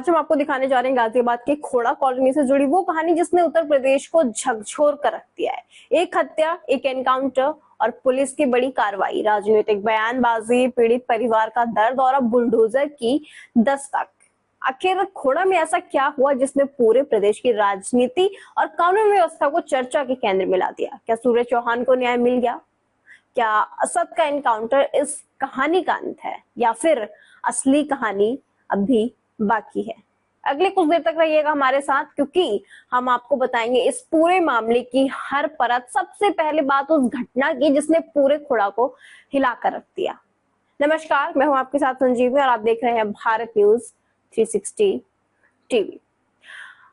आज हम आपको दिखाने जा रहे हैं गाजियाबाद के खोड़ा कॉलोनी से जुड़ी वो कहानी जिसने उत्तर प्रदेश को झकझोर कर रख दिया है। एक हत्या, एक एनकाउंटर और पुलिस की बड़ी कार्रवाई, राजनीतिक बयानबाजी, पीड़ित परिवार का दर्द और अब बुलडोजर की दस्तक। आखिर खोड़ा में ऐसा क्या हुआ जिसने पूरे प्रदेश की राजनीति और कानून व्यवस्था को चर्चा के केंद्र में ला दिया? क्या सूर्य चौहान को न्याय मिल गया? क्या असद का एनकाउंटर इस कहानी का अंत है या फिर असली कहानी अभी बाकी है? अगले कुछ देर तक रहिएगा हमारे साथ, क्योंकि हम आपको बताएंगे इस पूरे मामले की हर परत। सबसे पहले बात उस घटना की जिसने पूरे खोड़ा को हिलाकर रख दिया। नमस्कार, मैं हूं आपके साथ संजीवनी और आप देख रहे हैं भारत न्यूज 360 टीवी।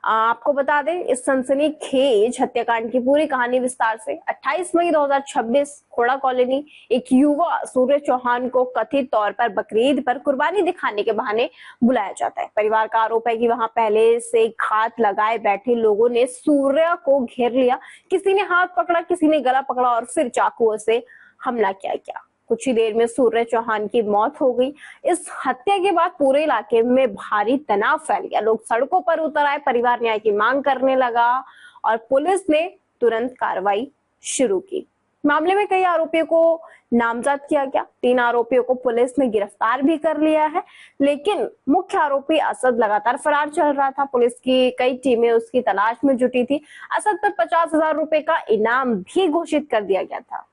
आपको बता दें इस सनसनीखेज हत्याकांड की पूरी कहानी विस्तार से। 28 मई 2026 खोड़ा कॉलोनी, एक युवा सूर्य चौहान को कथित तौर पर बकरीद पर कुर्बानी दिखाने के बहाने बुलाया जाता है। परिवार का आरोप है कि वहां पहले से घात लगाए बैठे लोगों ने सूर्य को घेर लिया। किसी ने हाथ पकड़ा, किसी ने गला पकड़ा और फिर चाकुओं से हमला किया। कुछ ही देर में सूर्य चौहान की मौत हो गई। इस हत्या के बाद पूरे इलाके में भारी तनाव फैल गया। लोग सड़कों पर उतर आए, परिवार न्याय की मांग करने लगा और पुलिस ने तुरंत कार्रवाई शुरू की। मामले में कई आरोपियों को नामजद किया गया। 3 आरोपियों को पुलिस ने गिरफ्तार भी कर लिया है, लेकिन मुख्य आरोपी असद लगातार फरार चल रहा था। पुलिस की कई टीमें उसकी तलाश में जुटी थी। असद पर 50,000 रुपए का इनाम भी घोषित कर दिया गया था।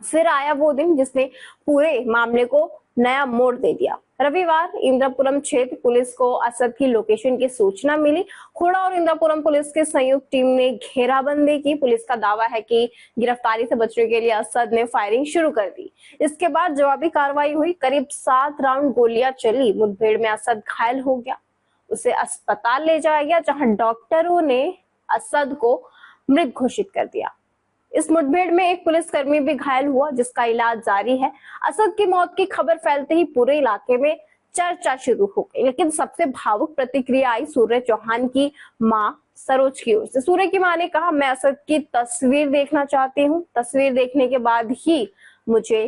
फिर आया वो दिन जिसने पूरे मामले को नया मोड़ दे दिया। रविवार इंद्रपुरम क्षेत्र पुलिस को असद की लोकेशन की सूचना मिली। खोड़ा और इंद्रपुरम पुलिस की संयुक्त टीम ने घेराबंदी की। पुलिस का दावा है कि गिरफ्तारी से बचने के लिए असद ने फायरिंग शुरू कर दी। इसके बाद जवाबी कार्रवाई हुई। करीब 7 राउंड गोलियां चली। मुठभेड़ में असद घायल हो गया। उसे अस्पताल ले जाया गया, जहां डॉक्टरों ने असद को मृत घोषित कर दिया। इस मुठभेड़ में एक पुलिसकर्मी भी घायल हुआ, जिसका इलाज जारी है। असद की मौत की खबर फैलते ही पूरे इलाके में चर्चा शुरू हो गई, लेकिन सबसे भावुक प्रतिक्रिया आई सूर्य चौहान की मां सरोज की ओर से। सूर्य की मां ने कहा, मैं असद की तस्वीर देखना चाहती हूँ। तस्वीर देखने के बाद ही मुझे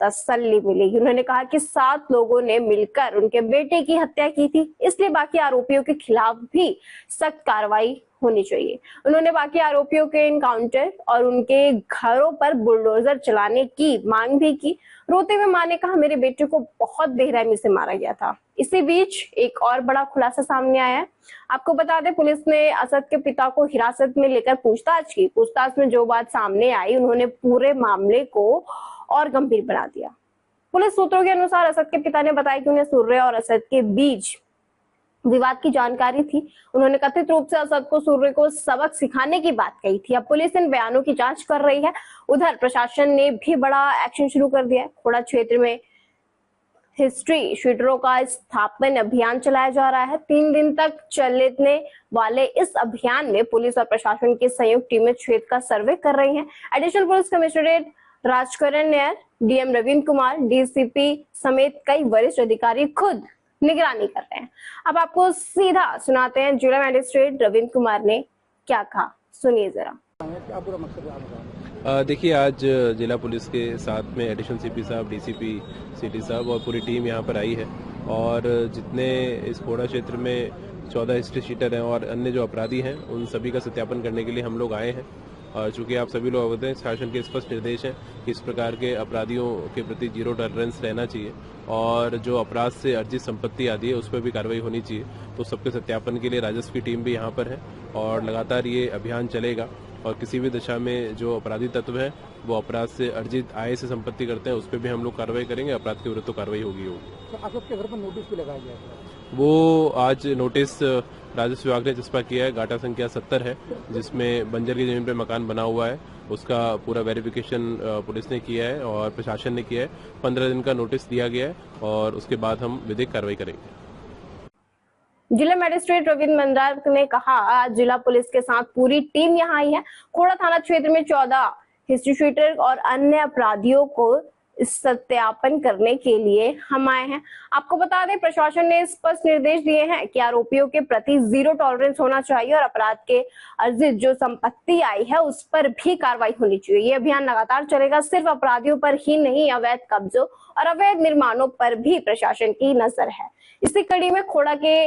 तसल्ली मिलेगी। उन्होंने कहा कि 7 लोगों ने मिलकर उनके बेटे की हत्या की थी, इसलिए बाकी आरोपियों के खिलाफ भी सख्त कार्रवाई होनी चाहिए। उन्होंने बाकी आरोपियों के एनकाउंटर और उनके घरों पर बुलडोजर चलाने की मांग भी की। रोते हुए मां ने कहा, मेरे बेटे को बहुत बेरहमी से मारा गया था। इसी बीच एक और बड़ा खुलासा सामने आया है। आपको बता दें, पुलिस ने असद के पिता को हिरासत में लेकर पूछताछ की। पूछताछ में जो बात सामने आई, उन्होंने पूरे मामले को और गंभीर बना दिया। पुलिस सूत्रों के अनुसार असद के पिता ने बताया कि उन्हें सूर्य और असद के बीच विवाद की जानकारी थी। उन्होंने कथित रूप से असद को सूर्य को सबक सिखाने की बात कही थी। अब पुलिस इन बयानों की जांच कर रही है। उधर प्रशासन ने भी बड़ा एक्शन शुरू कर दिया है। खोड़ा क्षेत्र में हिस्ट्री शीटरों का स्थापन अभियान चलाया जा रहा है। 3 दिन तक चलने वाले इस अभियान में पुलिस और प्रशासन की संयुक्त टीमें क्षेत्र का सर्वे कर रही हैं। Additional police commissionerate Rajkaran Nair, DM Ravindra Kumar, DCP समेत कई वरिष्ठ अधिकारी खुद निगरानी कर रहे हैं। अब आपको सीधा सुनाते हैं जिला मजिस्ट्रेट रविंद्र कुमार ने क्या कहा, सुनिए जरा। देखिए, आज जिला पुलिस के साथ में एडिशनल सीपी साहब, डीसीपी सिटी साहब और पूरी टीम यहाँ पर आई है और जितने इस खोड़ा क्षेत्र में 14 हिस्ट्री शीटर हैं और अन्य जो अपराधी हैं उन सभी का सत्यापन करने के लिए हम लोग आए हैं। और चूंकि आप सभी लोग अवगत हैं, शासन के स्पष्ट निर्देश हैं कि इस प्रकार के अपराधियों के प्रति 0 टॉलरेंस रहना चाहिए और जो अपराध से अर्जित संपत्ति आदि है उस पर भी कार्रवाई होनी चाहिए। तो सबके सत्यापन के लिए राजस्व की टीम भी यहाँ पर है और लगातार ये अभियान चलेगा और किसी भी दिशा में जो अपराधी तत्व है वो अपराध से अर्जित आय से संपत्ति करते हैं उस पर भी हम लोग कार्रवाई करेंगे। अपराध के विरुद्ध तो कार्रवाई होगी। तो आप लोग के घर पर नोटिस भी लगाया गया है? वो आज नोटिस राजस्व विभाग ने जिसपा किया है, गाटा संख्या 70 है, जिसमें बंजर की जमीन पर मकान बना हुआ है। उसका पूरा वेरिफिकेशन पुलिस ने किया है और प्रशासन ने किया है। 15 दिन का नोटिस दिया गया है और उसके बाद हम विधिक कार्रवाई करेंगे। जिला मजिस्ट्रेट रविंद्र मंदार ने कहा, आज जिला पुलिस के साथ पूरी टीम यहाँ आई है। खोड़ा थाना क्षेत्र में 14 हिस्ट्री शीटर और अन्य अपराधियों को सत्यापन करने के लिए हम आए हैं। आपको बता दें, प्रशासन ने स्पष्ट निर्देश दिए हैं कि आरोपियों के प्रति 0 टॉलरेंस होना चाहिए और अपराध के अर्जित जो संपत्ति आई है उस पर भी कार्रवाई होनी चाहिए। ये अभियान लगातार चलेगा। सिर्फ अपराधियों पर ही नहीं, अवैध कब्जों और अवैध निर्माणों पर भी प्रशासन की नजर है। इसी कड़ी में खोड़ा के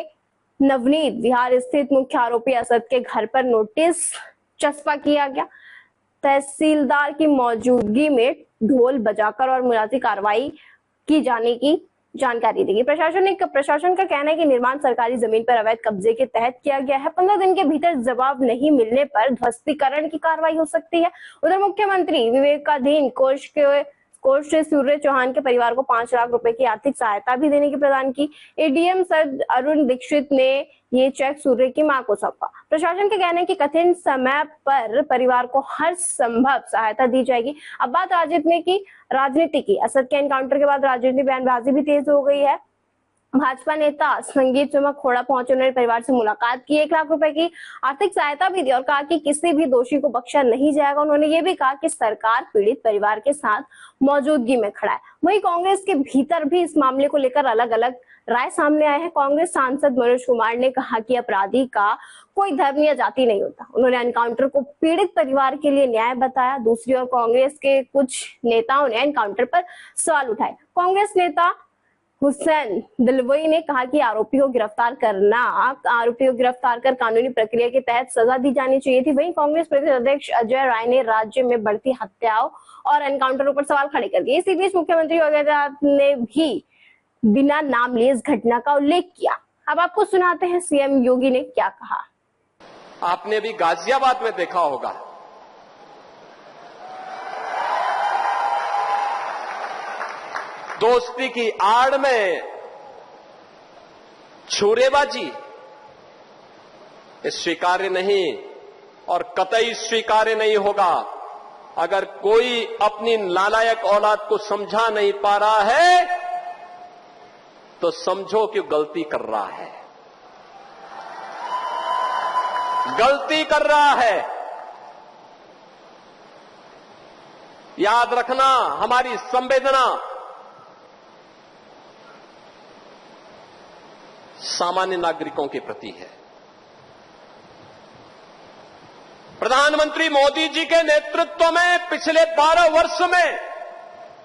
नवनीत विहार स्थित मुख्य आरोपी असद के घर पर नोटिस चस्पा किया गया। तहसीलदार की मौजूदगी में ढोल बजाकर और मुआवजे कार्रवाई की जाने की जानकारी दी गई। प्रशासन का कहना है कि निर्माण सरकारी जमीन पर अवैध कब्जे के तहत किया गया है। 15 दिन के भीतर जवाब नहीं मिलने पर ध्वस्तीकरण की कार्रवाई हो सकती है। उधर मुख्यमंत्री विवेकाधीन कोष से सूर्य चौहान के परिवार को 5 लाख रुपए की आर्थिक सहायता भी देने की प्रदान की। एडीएम सर अरुण दीक्षित ने ये चेक सूर्य की मां को सौंपा। प्रशासन का कहना है कि कठिन समय पर परिवार को हर संभव सहायता दी जाएगी। अब बात राजनीति की। असद के एनकाउंटर के बाद राजनीतिक बयानबाजी भी तेज हो गई है। भाजपा नेता संगीत चुमक खोड़ा पहुंचे, उन्होंने परिवार से मुलाकात की, 1 लाख रुपए की आर्थिक सहायता भी दी और कहा कि किसी भी दोषी को बख्शा नहीं जाएगा। उन्होंने ये भी कहा कि सरकार पीड़ित परिवार के साथ मौजूदगी में खड़ा है। वहीं कांग्रेस के भीतर भी इस मामले को लेकर अलग अलग राय सामने आए हैं। कांग्रेस सांसद मनोज कुमार ने कहा कि अपराधी का कोई धर्म या जाति नहीं होता। उन्होंने एनकाउंटर को पीड़ित परिवार के लिए न्याय बताया। दूसरी ओर कांग्रेस के कुछ नेताओं ने एनकाउंटर पर सवाल उठाए। कांग्रेस नेता हुसैन दिलवई ने कहा कि आरोपियों को गिरफ्तार कर कानूनी प्रक्रिया के तहत सजा दी जानी चाहिए थी। वहीं कांग्रेस प्रदेश अध्यक्ष अजय राय ने राज्य में बढ़ती हत्याओं और एनकाउंटरों पर सवाल खड़े कर दिए। इसी बीच मुख्यमंत्री योगी आदित्यनाथ ने भी बिना नाम लिए इस घटना का उल्लेख किया। अब आपको सुनाते हैं सीएम योगी ने क्या कहा। आपने भी गाजियाबाद में देखा होगा, दोस्ती की आड़ में छुरेबाजी स्वीकार्य नहीं और कतई स्वीकार्य नहीं होगा। अगर कोई अपनी नालायक औलाद को समझा नहीं पा रहा है तो समझो कि गलती कर रहा है, गलती कर रहा है। याद रखना, हमारी संवेदना सामान्य नागरिकों के प्रति है। प्रधानमंत्री मोदी जी के नेतृत्व में पिछले 12 वर्ष में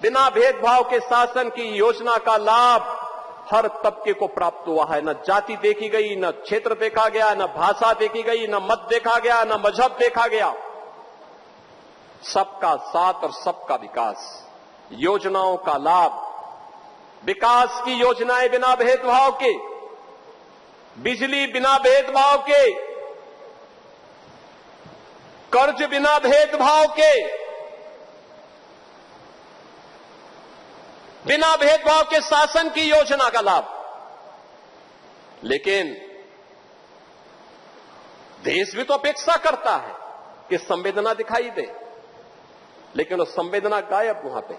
बिना भेदभाव के शासन की योजना का लाभ हर तबके को प्राप्त हुआ है। न जाति देखी गई, न क्षेत्र देखा गया, न भाषा देखी गई, न मत देखा गया, न मजहब देखा गया। सबका साथ और सबका विकास, योजनाओं का लाभ, विकास की योजनाएं बिना भेदभाव के, बिजली बिना भेदभाव के, कर्ज बिना भेदभाव के, बिना भेदभाव के शासन की योजना का लाभ। लेकिन देश भी तो अपेक्षा करता है कि संवेदना दिखाई दे, लेकिन वो संवेदना गायब वहां पे।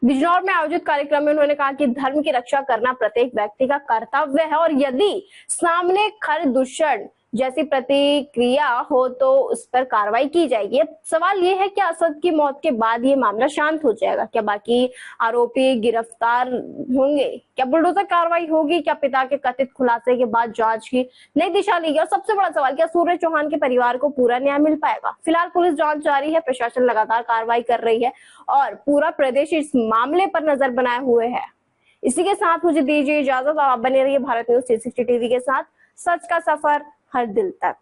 बिजनौर में आयोजित कार्यक्रम में उन्होंने कहा कि धर्म की रक्षा करना प्रत्येक व्यक्ति का कर्तव्य है और यदि सामने खर दूषण जैसी प्रतिक्रिया हो तो उस पर कार्रवाई की जाएगी। अब सवाल ये है कि असद की मौत के बाद ये मामला शांत हो जाएगा? क्या बाकी आरोपी गिरफ्तार होंगे? क्या बुलडोजर कार्रवाई होगी? क्या पिता के कथित खुलासे के बाद जांच की नई दिशा लेगी? और सबसे बड़ा सवाल, क्या सूर्य चौहान के परिवार को पूरा न्याय मिल पाएगा? फिलहाल पुलिस जांच जारी है, प्रशासन लगातार कार्रवाई कर रही है और पूरा प्रदेश इस मामले पर नजर बनाए हुए है। इसी के साथ मुझे दीजिए इजाजत और आप बने रहिए भारत न्यूज़ 360 टीवी के साथ। सच का सफर हर दिल तक।